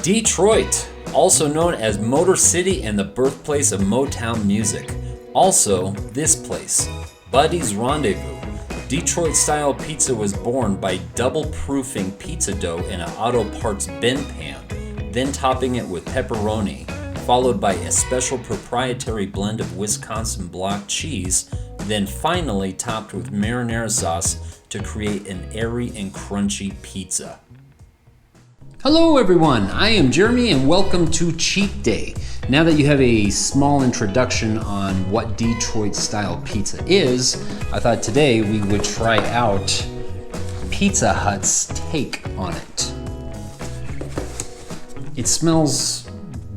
Detroit, also known as Motor City and the birthplace of Motown music. Also, this place, Buddy's Rendezvous. Detroit-style pizza was born by double-proofing pizza dough in an auto parts bin pan, then topping it with pepperoni, followed by a special proprietary blend of Wisconsin block cheese, then finally topped with marinara sauce to create an airy and crunchy pizza. Hello everyone, I am Jeremy and welcome to Cheat Day. Now that you have a small introduction on what Detroit style pizza is, I thought today we would try out Pizza Hut's take on it. It smells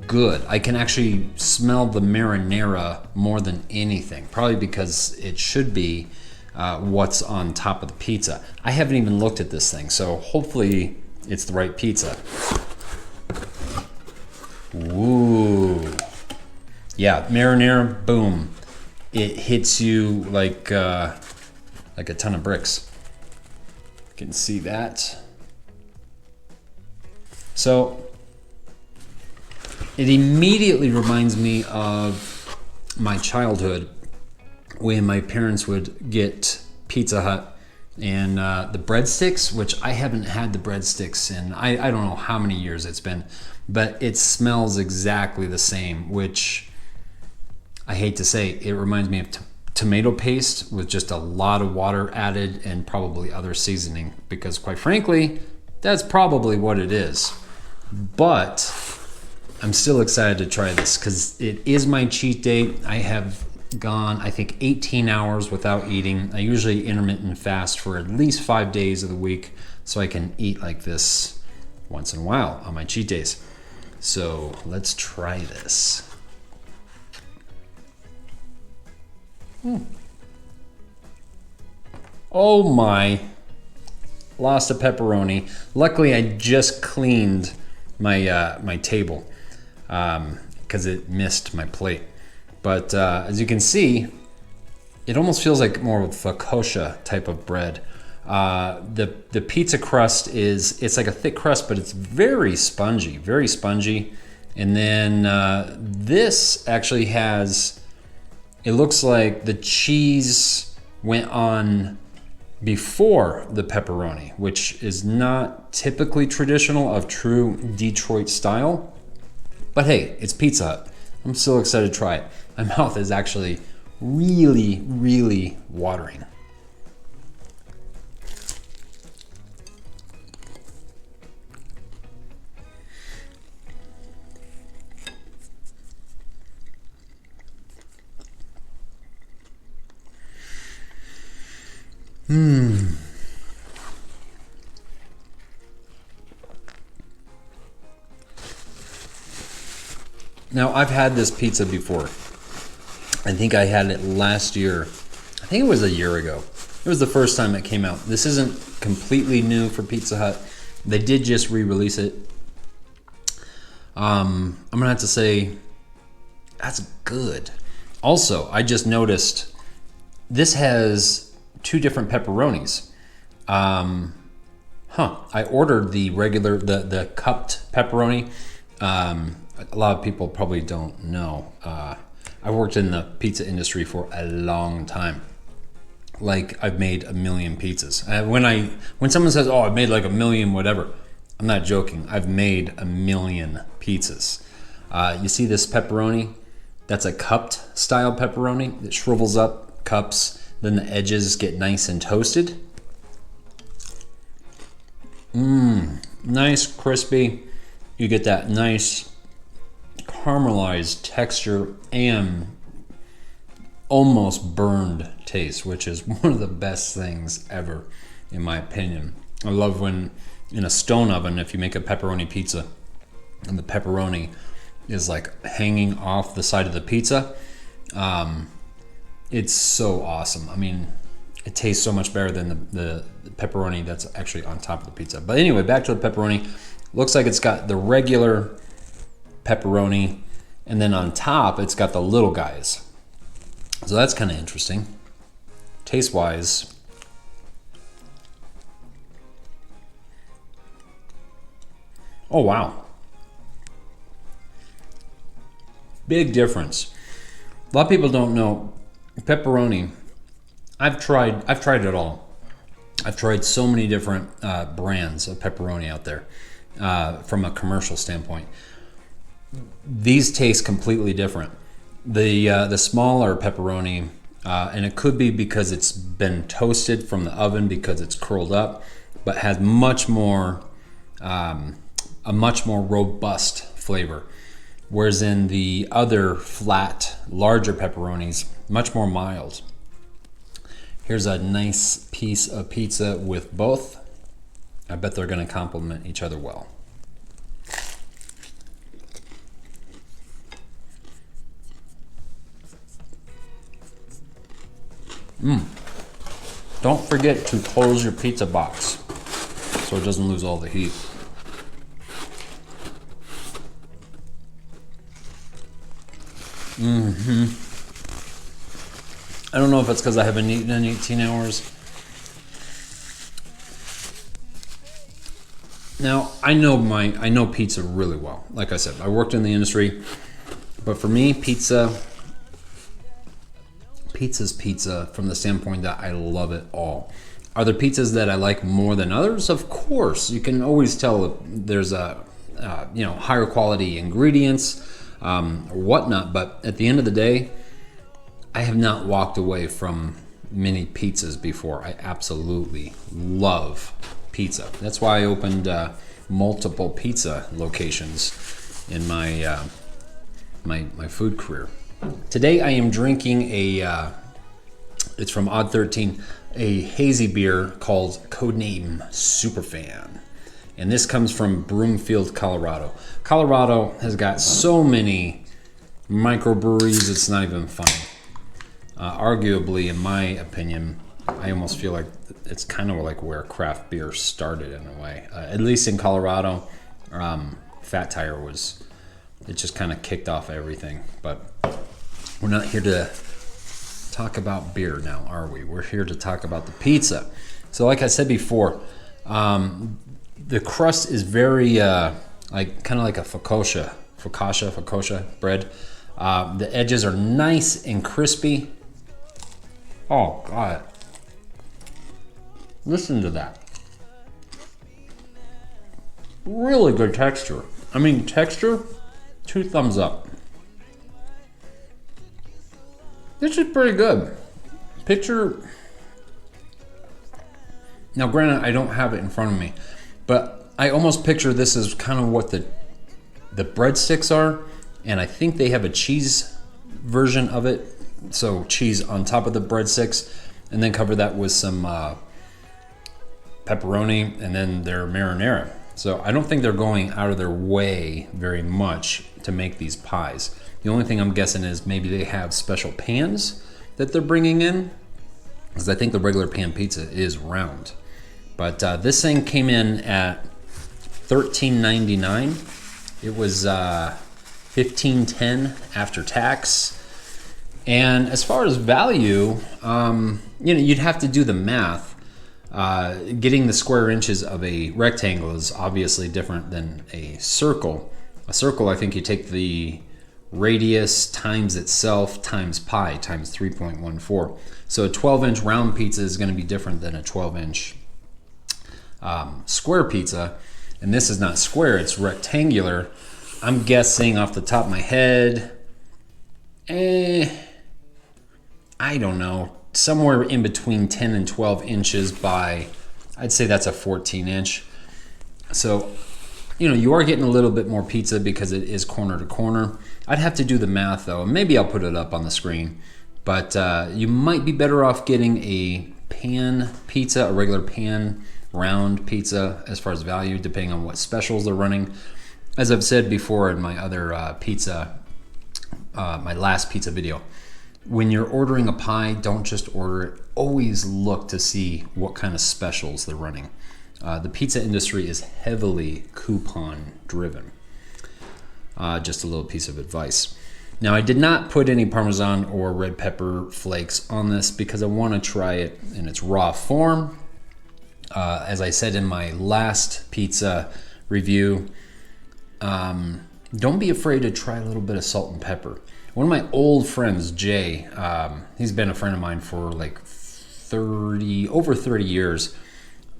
good. I can actually smell the marinara more than anything, probably because it should be what's on top of the pizza. I haven't even looked at this thing, so hopefully it's the right pizza. Ooh. Yeah, marinara, boom. It hits you like a ton of bricks. You can see that. So, it immediately reminds me of my childhood when my parents would get Pizza Hut and the breadsticks, which I haven't had the breadsticks in, I don't know how many years it's been, but it smells exactly the same, which I hate to say, it reminds me of tomato paste with just a lot of water added and probably other seasoning, because quite frankly, that's probably what it is. But I'm still excited to try this because it is my cheat day. I have gone, I think, 18 hours without eating. I usually intermittent fast for at least 5 days of the week so I can eat like this once in a while on my cheat days. So let's try this. Oh my, lost a pepperoni. Luckily I just cleaned my my table because it missed my plate. But as you can see, it almost feels like more of a focaccia type of bread. The pizza crust it's like a thick crust, but it's very spongy, very spongy. And then this actually has, it looks like the cheese went on before the pepperoni, which is not typically traditional of true Detroit style. But hey, it's Pizza Hut. I'm so excited to try it. My mouth is actually really, really watering. Now, I've had this pizza before. I think I had it last year. I think it was a year ago. It was the first time it came out. This isn't completely new for Pizza Hut. They did just re-release it. I'm gonna have to say, that's good. Also, I just noticed this has 2 different pepperonis. I ordered the regular, the cupped pepperoni. A lot of people probably don't know. I worked in the pizza industry for a long time. Like, I've made 1 million pizzas. When someone says, "Oh, I've made like 1 million," whatever, I'm not joking. I've made 1 million pizzas. You see this pepperoni? That's a cupped style pepperoni. It shrivels up, cups, then the edges get nice and toasted. Nice, crispy. You get that nice caramelized texture and almost burned taste, which is one of the best things ever, in my opinion. I love when in a stone oven, if you make a pepperoni pizza and the pepperoni is like hanging off the side of the pizza, it's so awesome. I mean, it tastes so much better than the pepperoni that's actually on top of the pizza. But anyway, back to the pepperoni. Looks like it's got the regular pepperoni, and then on top it's got the little guys. So that's kind of interesting. Taste wise, oh wow, Big difference. A lot of people don't know pepperoni. I've tried it all. I've tried so many different brands of pepperoni out there from a commercial standpoint. These taste completely different. The smaller pepperoni, and it could be because it's been toasted from the oven because it's curled up, but has a much more robust flavor. Whereas in the other flat, larger pepperonis, much more mild. Here's a nice piece of pizza with both. I bet they're going to complement each other well. Don't forget to close your pizza box so it doesn't lose all the heat. I don't know if it's because I haven't eaten in 18 hours. Now, I know pizza really well. Like I said, I worked in the industry, but for me, pizza's pizza from the standpoint that I love it all. Are there pizzas that I like more than others? Of course. You can always tell if there's higher quality ingredients or whatnot, but at the end of the day, I have not walked away from many pizzas before. I absolutely love pizza. That's why I opened multiple pizza locations in my my food career. Today I am drinking it's from Odd 13, a hazy beer called Codename Superfan. And this comes from Broomfield, Colorado. Colorado has got so many microbreweries, it's not even funny. Arguably, in my opinion, I almost feel like it's kind of like where craft beer started in a way. At least in Colorado, Fat Tire it just kind of kicked off everything. But we're not here to talk about beer now, are we? We're here to talk about the pizza. So like I said before, the crust is very kind of like a focaccia bread. The edges are nice and crispy. Oh God. Listen to that. Really good texture. I mean, texture, 2 thumbs up. This is pretty good. Now granted, I don't have it in front of me, but I almost picture this as kind of what the breadsticks are, and I think they have a cheese version of it. So cheese on top of the breadsticks, and then cover that with some pepperoni, and then their marinara. So I don't think they're going out of their way very much to make these pies. The only thing I'm guessing is maybe they have special pans that they're bringing in, because I think the regular pan pizza is round. But this thing came in at $13.99. It was $15.10 after tax. And as far as value, you'd have to do the math. Getting the square inches of a rectangle is obviously different than a circle. A circle, I think you take the radius times itself times pi times 3.14. So a 12-inch round pizza is going to be different than a 12-inch square pizza. And this is not square, it's rectangular. I'm guessing off the top of my head, I don't know, somewhere in between 10 and 12 inches by, I'd say that's a 14-inch. So, you are getting a little bit more pizza because it is corner to corner. I'd have to do the math though, and maybe I'll put it up on the screen. But you might be better off getting a pan pizza, a regular pan round pizza as far as value, depending on what specials they're running. As I've said before in my other my last pizza video, when you're ordering a pie, don't just order it. Always look to see what kind of specials they're running. The pizza industry is heavily coupon driven. Just a little piece of advice. Now, I did not put any Parmesan or red pepper flakes on this because I want to try it in its raw form. As I said in my last pizza review, don't be afraid to try a little bit of salt and pepper. One of my old friends, Jay, he's been a friend of mine for like over 30 years.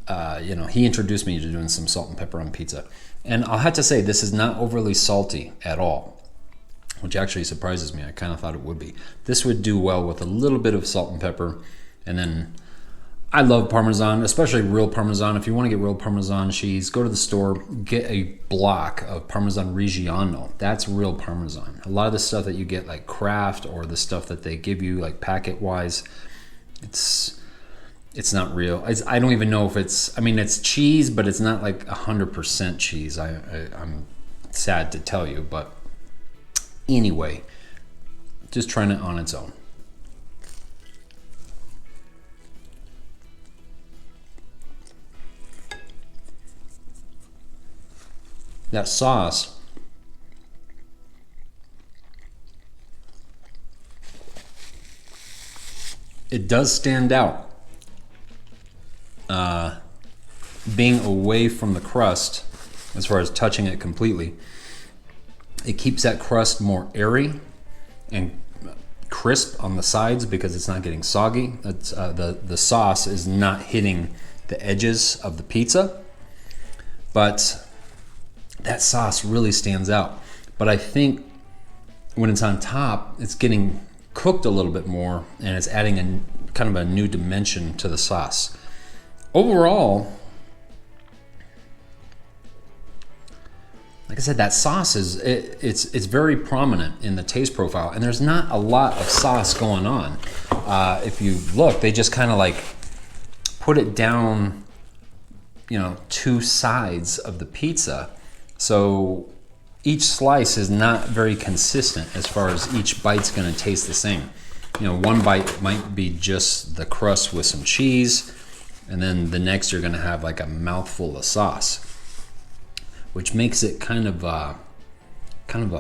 He introduced me to doing some salt and pepper on pizza. And I'll have to say, this is not overly salty at all, which actually surprises me. I kind of thought it would be. This would do well with a little bit of salt and pepper. And then I love Parmesan, especially real Parmesan. If you want to get real Parmesan cheese, go to the store, get a block of Parmesan Reggiano. That's real Parmesan. A lot of the stuff that you get like Kraft or the stuff that they give you like packet-wise, it's not real. I don't even know if it's cheese, but it's not like 100% cheese. I'm sad to tell you, but anyway, just trying it on its own. That sauce, it does stand out. Being away from the crust, as far as touching it completely, it keeps that crust more airy and crisp on the sides because it's not getting soggy. It's, the sauce is not hitting the edges of the pizza, but that sauce really stands out. But I think when it's on top, it's getting cooked a little bit more and it's adding a kind of a new dimension to the sauce. Overall, like I said, that sauce it's very prominent in the taste profile, and there's not a lot of sauce going on. If you look, they just kind of like put it down, two sides of the pizza. So each slice is not very consistent as far as each bite's gonna taste the same. One bite might be just the crust with some cheese, and then the next you're gonna have like a mouthful of sauce, which makes it kind of a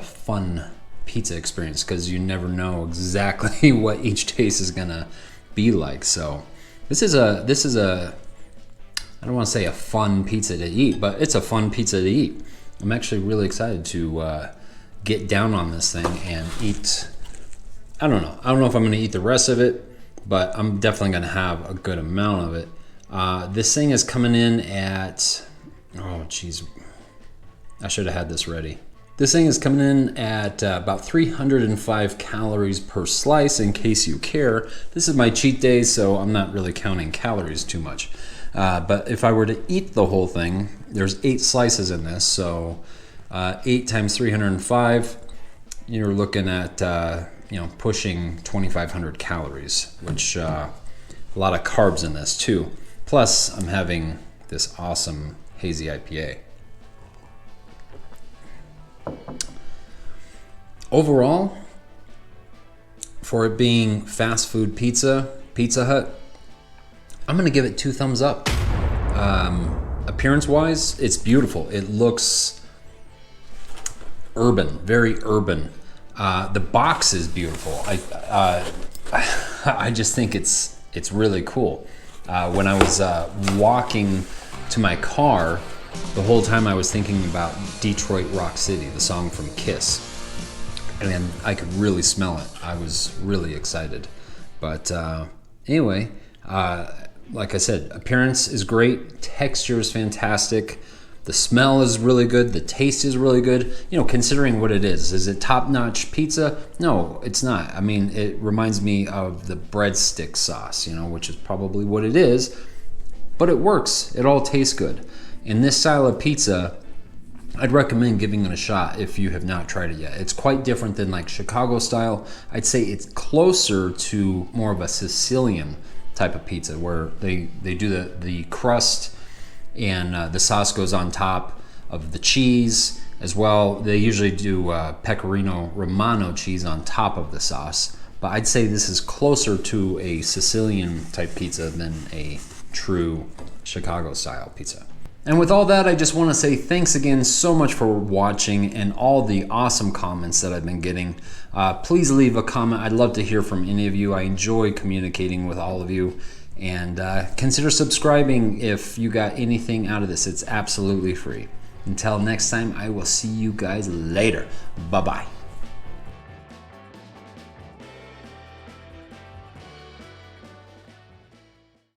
fun pizza experience because you never know exactly what each taste is gonna be like. So this is a I don't want to say a fun pizza to eat, but it's a fun pizza to eat. I'm actually really excited to get down on this thing and eat. I don't know if I'm going to eat the rest of it, but I'm definitely going to have a good amount of it. This thing is coming in at, oh geez, I should have had this ready. This thing is coming in at about 305 calories per slice, in case you care. This is my cheat day, so I'm not really counting calories too much. But if I were to eat the whole thing, there's 8 slices in this, so 8 times 305, you're looking at pushing 2,500 calories, which a lot of carbs in this too. Plus, I'm having this awesome hazy IPA. Overall, for it being fast food Pizza Hut, I'm gonna give it 2 thumbs up. Appearance-wise, it's beautiful. It looks urban, very urban. The box is beautiful. I just think it's really cool. When I was walking to my car, the whole time I was thinking about Detroit Rock City, the song from Kiss. And I could really smell it. I was really excited. But anyway, like I said, appearance is great. Texture is fantastic. The smell is really good. The taste is really good. Considering what it is. Is it top-notch pizza? No, it's not. I mean, it reminds me of the breadstick sauce, which is probably what it is. But it works. It all tastes good. In this style of pizza, I'd recommend giving it a shot if you have not tried it yet. It's quite different than like Chicago style. I'd say it's closer to more of a Sicilian type of pizza where they do the crust and the sauce goes on top of the cheese as well. They usually do Pecorino Romano cheese on top of the sauce. But I'd say this is closer to a Sicilian type pizza than a true Chicago style pizza. And with all that, I just want to say thanks again so much for watching and all the awesome comments that I've been getting. Please leave a comment. I'd love to hear from any of you. I enjoy communicating with all of you. And consider subscribing if you got anything out of this. It's absolutely free. Until next time, I will see you guys later. Bye-bye.